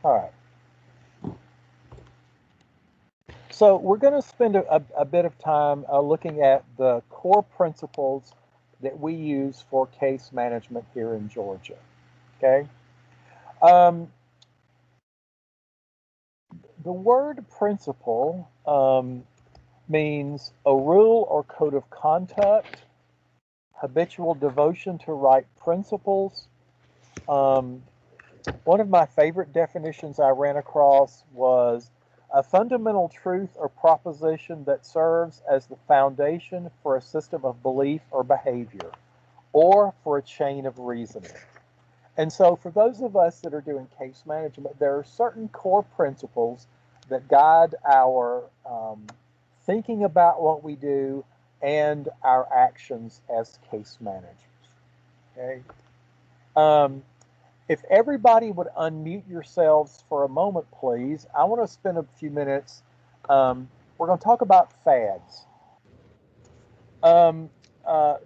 All right. So we're going to spend a bit of time looking at the core principles that we use for case management here in Georgia. Okay. Um, the word principle means a rule or code of conduct, habitual devotion to right principles. One of my favorite definitions I ran across was a fundamental truth or proposition that serves as the foundation for a system of belief or behavior, or for a chain of reasoning. And so, for those of us that are doing case management, there are certain core principles that guide our thinking about what we do and our actions as case managers. Okay. If everybody would unmute yourselves for a moment, please. I want to spend a few minutes. We're going to talk about fads.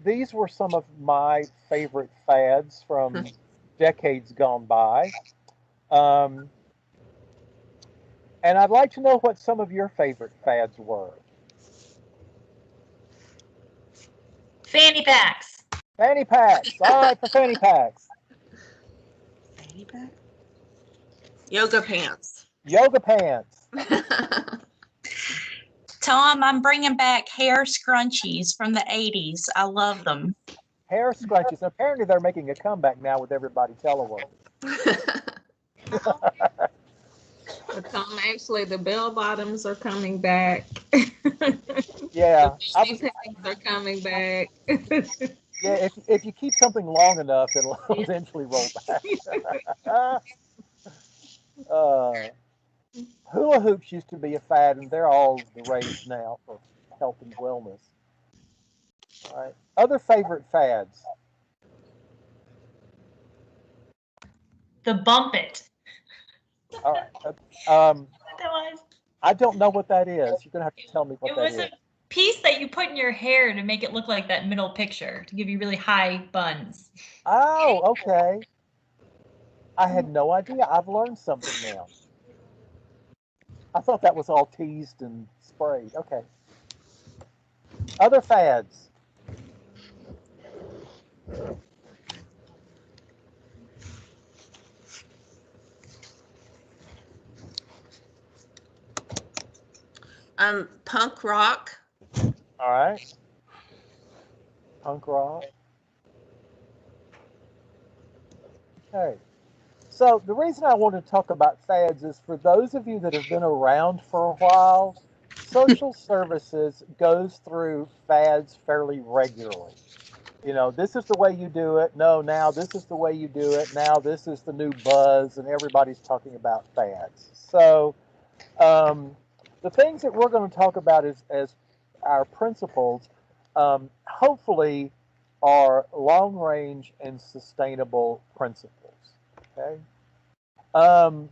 These were some of my favorite fads from decades gone by. Um, and I'd like to know what some of your favorite fads were. Fanny packs. Fanny packs. All right, for fanny packs. Fanny pack? Yoga pants. Yoga pants. Tom, I'm bringing back hair scrunchies from the 80s. I love them. Hair scrunchies. Apparently, they're making a comeback now with everybody teleworking. Tom, actually, the bell bottoms are coming back. Yeah, The pants are coming back. yeah. If you keep something long enough, it'll eventually roll back. Hula hoops used to be a fad, and they're all the rage now for health and wellness. All right. Other favorite fads. The bump it. All right. That was. I don't know what that is. You're gonna have to tell me what It that was is. a piece that you put in your hair to make it look like that middle picture to give you really high buns. Oh, okay. I had no idea. I've learned something now. I thought that was all teased and sprayed. Okay. Other fads. Punk rock. All right. Punk rock. Okay. So the reason I want to talk about fads is for those of you that have been around for a while, social services goes through fads fairly regularly. You know, this is the way you do it. No, now this is the way you do it. Now this is the new buzz, and everybody's talking about fads. So the things that we're going to talk about as our principles, hopefully, are long range and sustainable principles. Okay. Um,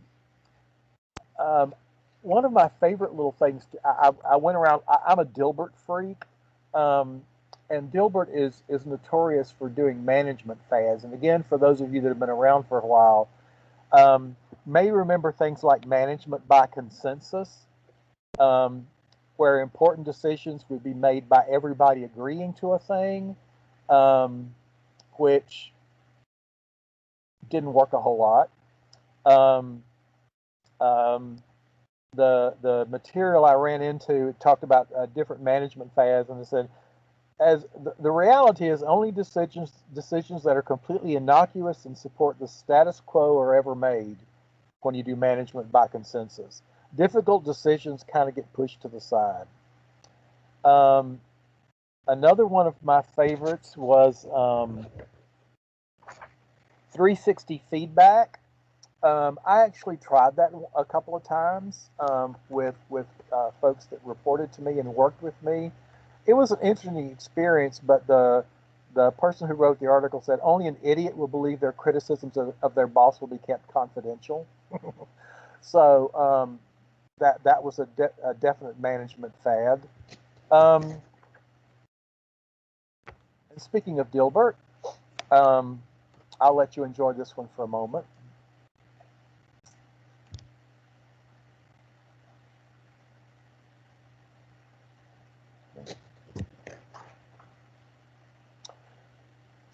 um, One of my favorite little things, I went around, I'm a Dilbert freak. Um, and Dilbert is notorious for doing management fads. And again, for those of you that have been around for a while, um, may remember things like management by consensus, um, where important decisions would be made by everybody agreeing to a thing, um, which didn't work a whole lot. Um, um, the material I ran into talked about different management fads, and it said as the reality is only decisions that are completely innocuous and support the status quo are ever made when you do management by consensus. Difficult decisions kind of get pushed to the side. Um, Another one of my favorites was 360 feedback. I actually tried that a couple of times with folks that reported to me and worked with me. It was an interesting experience, but the person who wrote the article said only an idiot will believe their criticisms of their boss will be kept confidential. So that was a definite management fad. And speaking of Dilbert, um, I'll let you enjoy this one for a moment.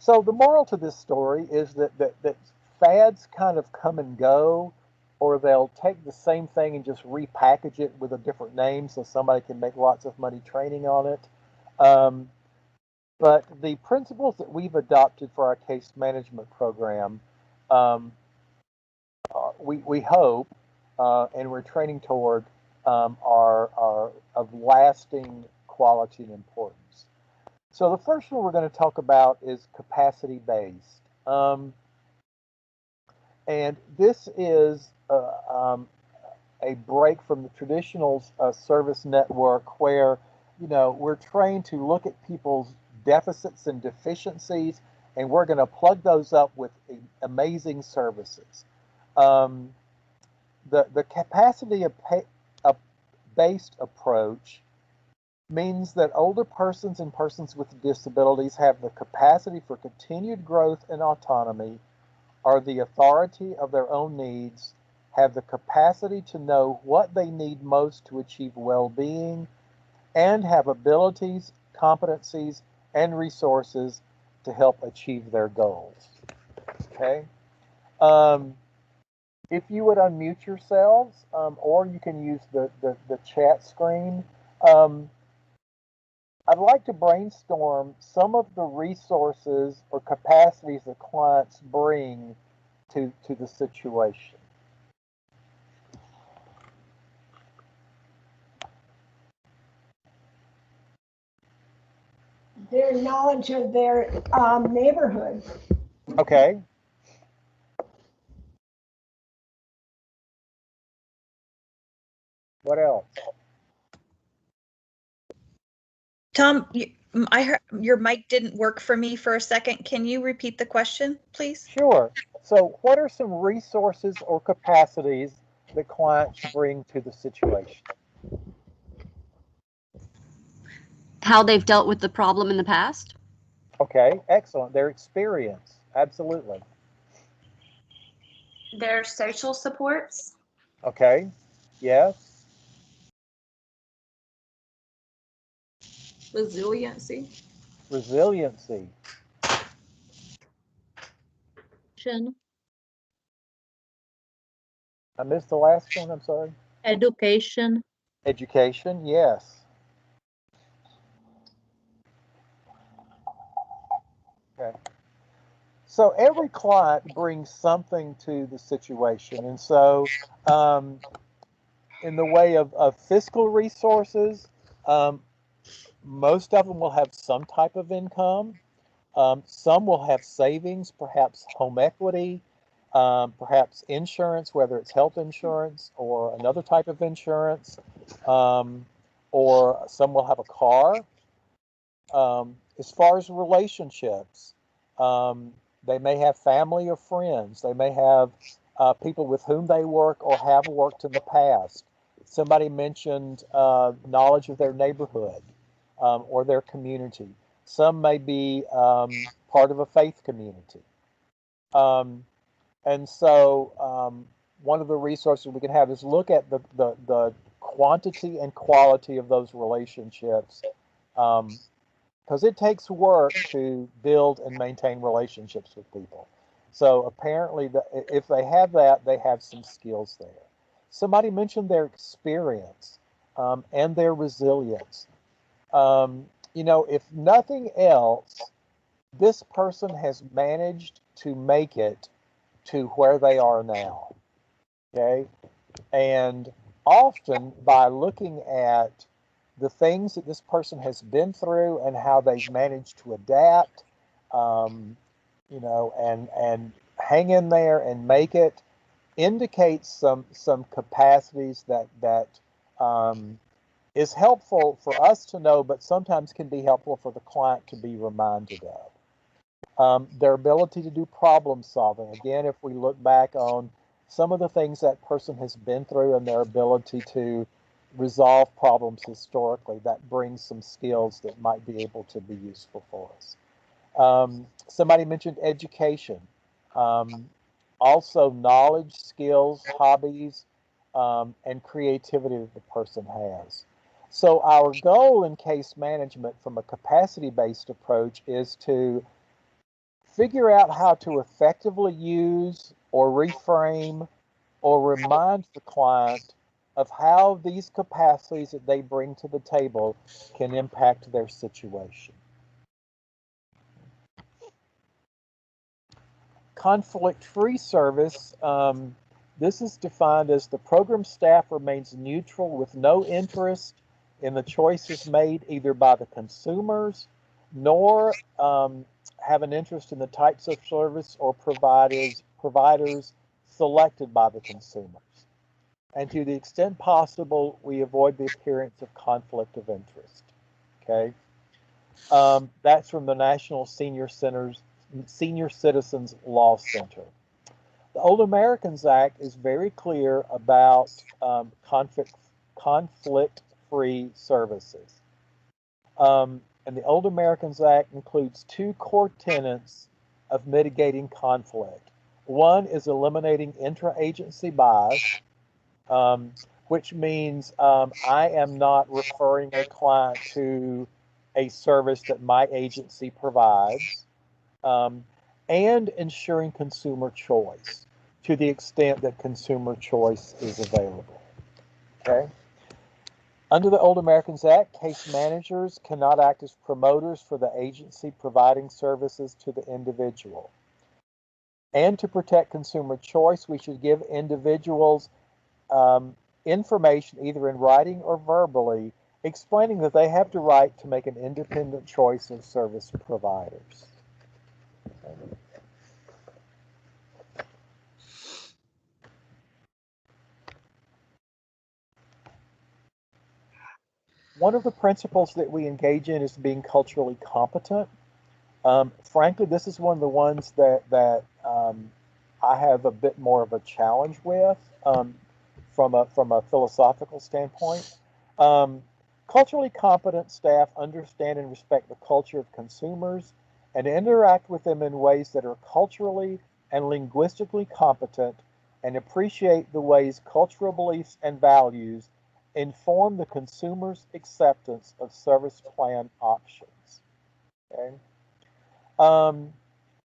So the moral to this story is that fads kind of come and go, or they'll take the same thing and just repackage it with a different name so somebody can make lots of money training on it. Um, but the principles that we've adopted for our case management program, um, we hope, and we're training toward, are of lasting quality and importance. So the first one we're going to talk about is capacity based. And this is a break from the traditional service network where, we're trained to look at people's deficits and deficiencies, and we're going to plug those up with amazing services. Um, the capacity based approach means that older persons and persons with disabilities have the capacity for continued growth and autonomy, are the authority of their own needs, have the capacity to know what they need most to achieve well-being, and have abilities, competencies, and resources to help achieve their goals. Okay? Um, if you would unmute yourselves, or you can use the chat screen. I'd like to brainstorm some of the resources or capacities that clients bring to the situation. Their knowledge of their neighborhood. Okay. What else? Tom, I heard your mic didn't work for me for a second. Can you repeat the question, please? Sure. So what are some resources or capacities that clients bring to the situation? How they've dealt with the problem in the past? Okay, excellent. Their experience. Absolutely. Their social supports. Okay. Yes. Resiliency. Resiliency. I missed the last one. I'm sorry. Education. Education. Yes. Okay. So every client brings something to the situation. And so, in the way of fiscal resources, um, most of them will have some type of income. Some will have savings, perhaps home equity, perhaps insurance, whether it's health insurance or another type of insurance, or some will have a car. As far as relationships, they may have family or friends. They may have people with whom they work or have worked in the past. Somebody mentioned knowledge of their neighborhood or their community. Some may be part of a faith community. Um, and so one of the resources we can have is look at the quantity and quality of those relationships, because it takes work to build and maintain relationships with people. So apparently, if they have that, they have some skills there. Somebody mentioned their experience and their resilience. If nothing else, this person has managed to make it to where they are now. Okay. And often by looking at the things that this person has been through and how they've managed to adapt, and hang in there and make it, indicates some capacities that is helpful for us to know, but sometimes can be helpful for the client to be reminded of. Their ability to do problem solving. Again, if we look back on some of the things that person has been through and their ability to resolve problems historically, that brings some skills that might be able to be useful for us. Somebody mentioned education. Also knowledge, skills, hobbies, and creativity that the person has. So our goal in case management from a capacity-based approach is to figure out how to effectively use or reframe or remind the client of how these capacities that they bring to the table can impact their situation. Conflict-free service, this is defined as the program staff remains neutral with no interest in the choices made either by the consumers nor have an interest in the types of service or providers selected by the consumers. And to the extent possible, we avoid the appearance of conflict of interest. Okay, that's from the National Senior Citizens Law Center. The Old Americans Act is very clear about conflict-free services. And the Old Americans Act includes two core tenets of mitigating conflict. One is eliminating intra-agency bias, which means I am not referring a client to a service that my agency provides, and ensuring consumer choice to the extent that consumer choice is available. Okay. Under the Old Americans Act, case managers cannot act as promoters for the agency providing services to the individual. And to protect consumer choice, we should give individuals information, either in writing or verbally, explaining that they have the right to make an independent choice of service providers. One of the principles that we engage in is being culturally competent. Frankly, this is one of the ones that I have a bit more of a challenge with from a philosophical standpoint. Culturally competent staff understand and respect the culture of consumers and interact with them in ways that are culturally and linguistically competent and appreciate the ways cultural beliefs and values inform the consumer's acceptance of service plan options. Okay?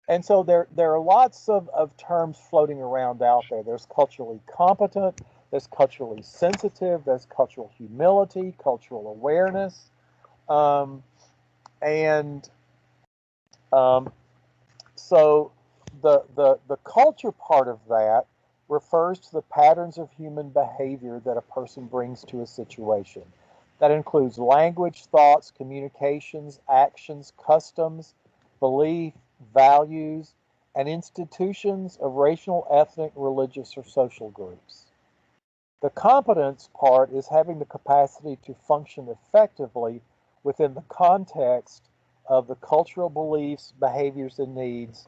And so there are lots of terms floating around out there. There's culturally competent, there's culturally sensitive, there's cultural humility, cultural awareness, so the culture part of that refers to the patterns of human behavior that a person brings to a situation. That includes language, thoughts, communications, actions, customs, belief, values, and institutions of racial, ethnic, religious, or social groups. The competence part is having the capacity to function effectively within the context of the cultural beliefs, behaviors, and needs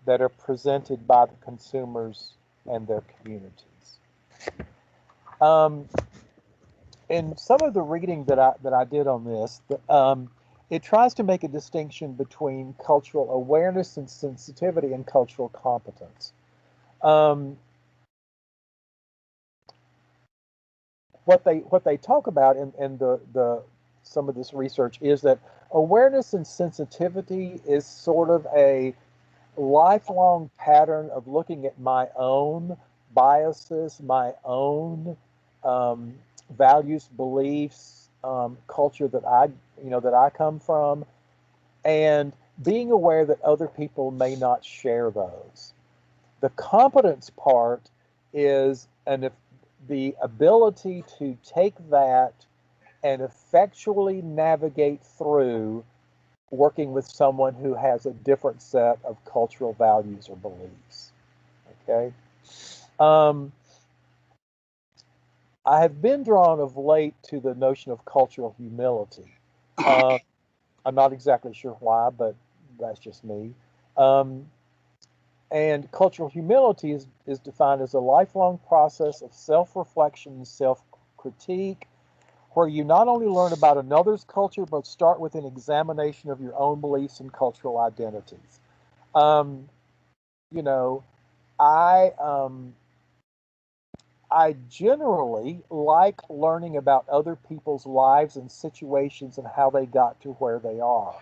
that are presented by the consumers and their communities. In some of the reading that I did on this, it tries to make a distinction between cultural awareness and sensitivity and cultural competence. What they talk about in the some of this research is that awareness and sensitivity is sort of a lifelong pattern of looking at my own biases, my own values, beliefs, culture that I come from, and being aware that other people may not share those. The competence part is the ability to take that and effectually navigate through working with someone who has a different set of cultural values or beliefs. Okay. I have been drawn of late to the notion of cultural humility. I'm not exactly sure why, but that's just me. And cultural humility is defined as a lifelong process of self-reflection and self-critique, where you not only learn about another's culture, but start with an examination of your own beliefs and cultural identities. I generally like learning about other people's lives and situations and how they got to where they are.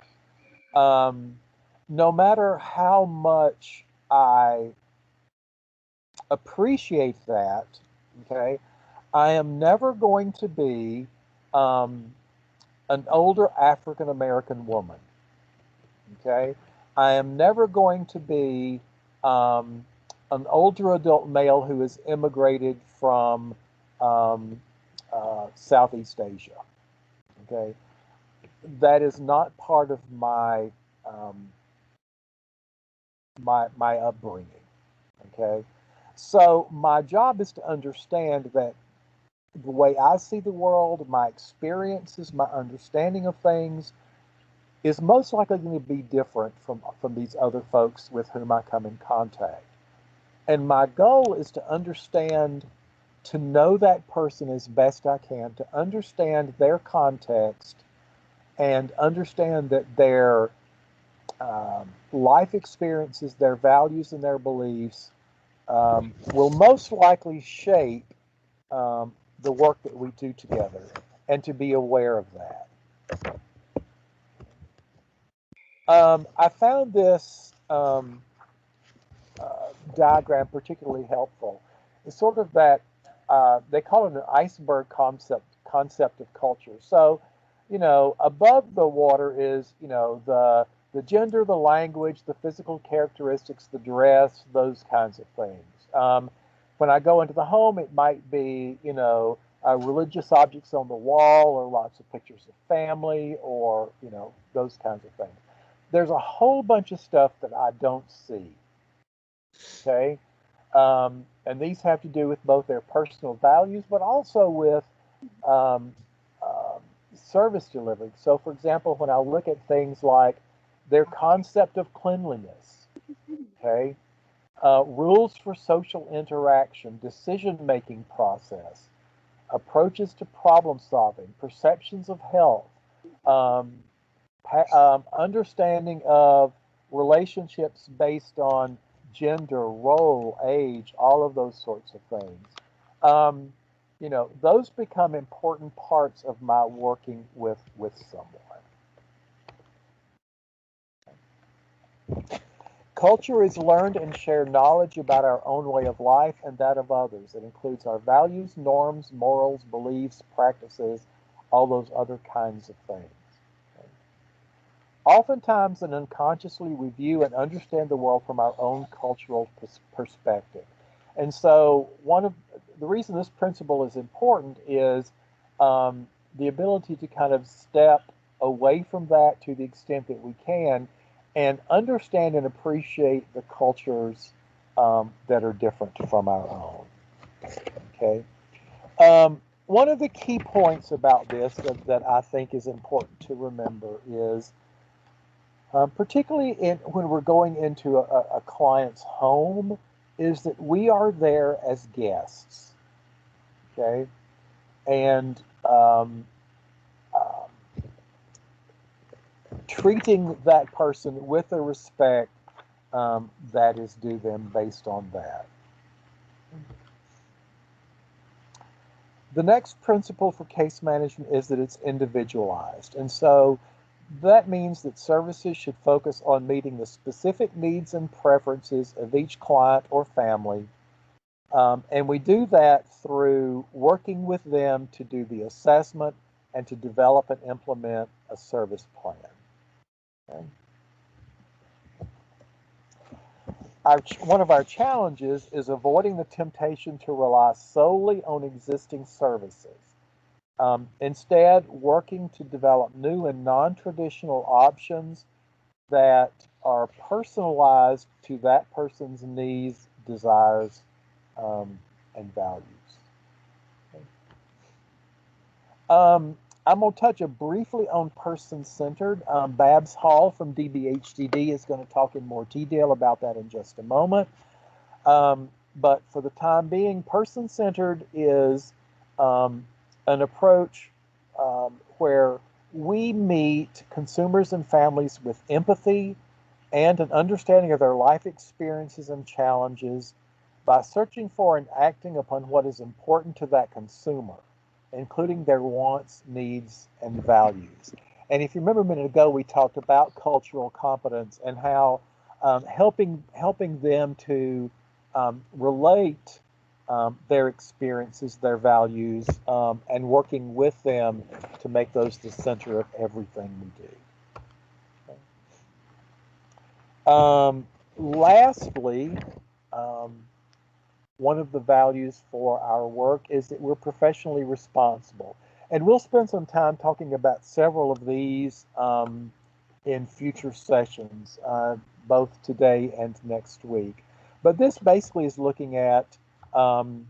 no matter how much I appreciate that, okay, I am never going to be um, an older African American woman. Okay, I am never going to be um, an older adult male who has immigrated from um, Southeast Asia. Okay, that is not part of um, my upbringing. Okay, so my job is to understand that the way I see the world, my experiences, my understanding of things is most likely going to be different from these other folks with whom I come in contact. And my goal is to understand, to know that person as best I can, to understand their context and understand that their life experiences, their values, and their beliefs will most likely shape the work that we do together, and to be aware of that. I found this diagram particularly helpful. It's sort of that they call it an iceberg concept of culture. So, above the water is the gender, the language, the physical characteristics, the dress, those kinds of things. When I go into the home, it might be religious objects on the wall, or lots of pictures of family, or those kinds of things. There's a whole bunch of stuff that I don't see. Okay. And these have to do with both their personal values, but also with um, service delivery. So, for example, when I look at things like their concept of cleanliness, okay, rules for social interaction, decision-making process, approaches to problem solving, perceptions of health, um, understanding of relationships based on gender, role, age, all of those sorts of things. Um, those become important parts of my working with someone. Culture is learned and shared knowledge about our own way of life and that of others. It includes our values, norms, morals, beliefs, practices, all those other kinds of things. Oftentimes and unconsciously, we view and understand the world from our own cultural perspective. And so, one of the reason this principle is important is the ability to kind of step away from that to the extent that we can, and understand and appreciate the cultures that are different from our own. Okay. One of the key points about this that I think is important to remember is, particularly when we're going into a client's home, is that we are there as guests, okay? And treating that person with the respect that is due them based on that. The next principle for case management is that it's individualized. And so that means that services should focus on meeting the specific needs and preferences of each client or family. And we do that through working with them to do the assessment and to develop and implement a service plan. Okay? One of our challenges is avoiding the temptation to rely solely on existing services. Instead, working to develop new and non-traditional options that are personalized to that person's needs, desires, and values. Okay. I'm going to touch briefly on person-centered. Babs Hall from DBHDD is going to talk in more detail about that in just a moment. But for the time being, person-centered is an approach where we meet consumers and families with empathy and an understanding of their life experiences and challenges by searching for and acting upon what is important to that consumer, including their wants, needs, and values. And if you remember a minute ago, we talked about cultural competence and how helping them to relate their experiences, their values, and working with them to make those the center of everything we do. Lastly, one of the values for our work is that we're professionally responsible. And we'll spend some time talking about several of these in future sessions, both today and next week. But this basically is looking at the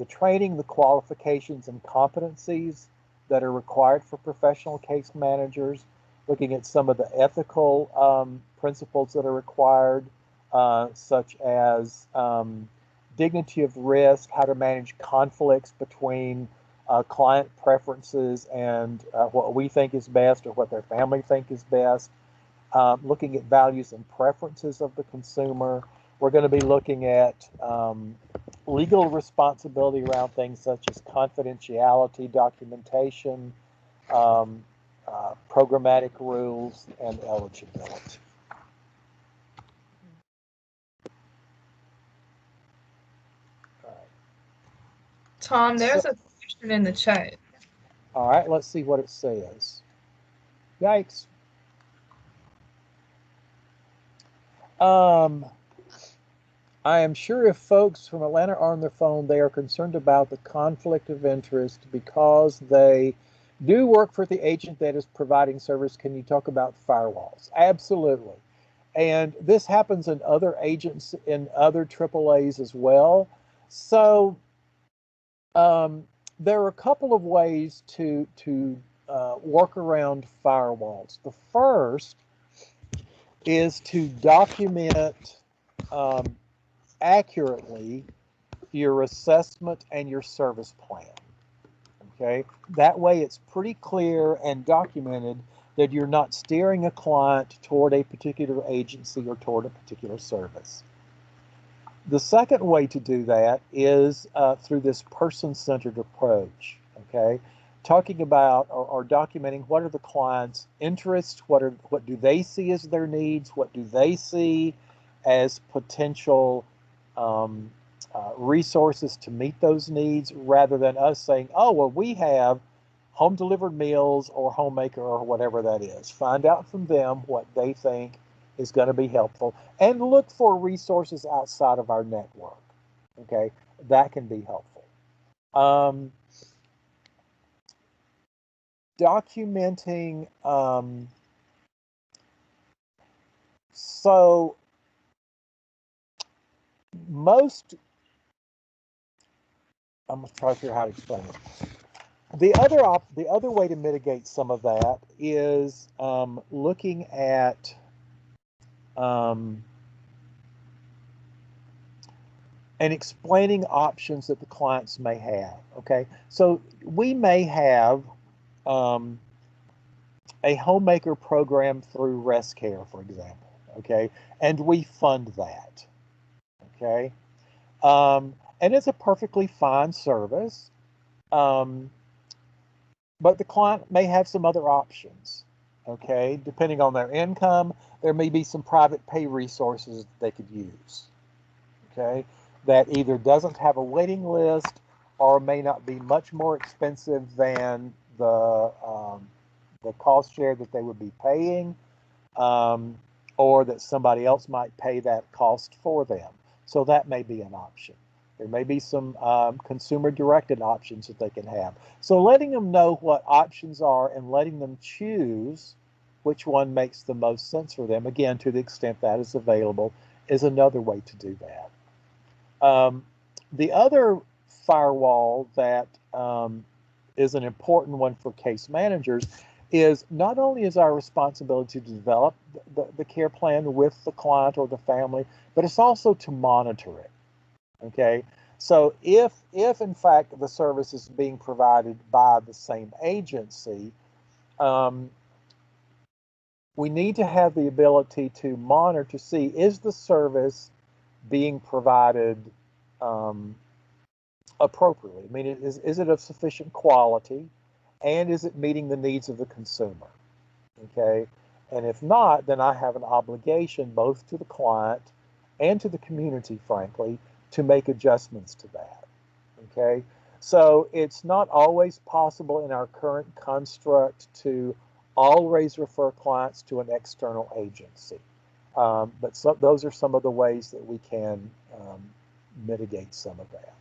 training, the qualifications, and competencies that are required for professional case managers, looking at some of the ethical principles that are required, such as dignity of risk, how to manage conflicts between client preferences and what we think is best or what their family think is best, looking at values and preferences of the consumer. We're going to be looking at legal responsibility around things such as confidentiality, documentation, programmatic rules, and eligibility. Tom, there's a question in the chat. All right, let's see what it says. Yikes. I am sure if folks from Atlanta are on their phone, they are concerned about the conflict of interest because they do work for the agent that is providing service. Can you talk about firewalls? Absolutely. And this happens in other agents, in other AAAs as well. So there are a couple of ways to work around firewalls. The first is to document accurately your assessment and your service plan. Okay, that way it's pretty clear and documented that you're not steering a client toward a particular agency or toward a particular service. The second way to do that is through this person-centered approach. Okay, talking about or documenting what are the client's interests, what do they see as their needs, what do they see as potential resources to meet those needs, rather than us saying, oh, well, we have home delivered meals or homemaker or whatever that is. Find out from them what they think is going to be helpful and look for resources outside of our network. Okay, that can be helpful. Documenting, so most, I'm going to try to figure out how to explain it. The other way to mitigate some of that is looking at and explaining options that the clients may have. Okay, so we may have a homemaker program through ResCare, for example. Okay, and we fund that. Okay, and it's a perfectly fine service. But the client may have some other options, okay? Depending on their income, there may be some private pay resources that they could use, okay? That either doesn't have a waiting list or may not be much more expensive than the cost share that they would be paying, or that somebody else might pay that cost for them. So that may be an option. There may be some consumer-directed options that they can have. So letting them know what options are and letting them choose which one makes the most sense for them, again, to the extent that is available, is another way to do that. The other firewall that is an important one for case managers is not only is our responsibility to develop the care plan with the client or the family, but it's also to monitor it. Okay, so if in fact the service is being provided by the same agency, we need to have the ability to monitor to see, is the service being provided appropriately? I mean, is it of sufficient quality? And is it meeting the needs of the consumer? Okay. And if not, then I have an obligation both to the client and to the community, frankly, to make adjustments to that. Okay. So it's not always possible in our current construct to always refer clients to an external agency. But those are some of the ways that we can mitigate some of that.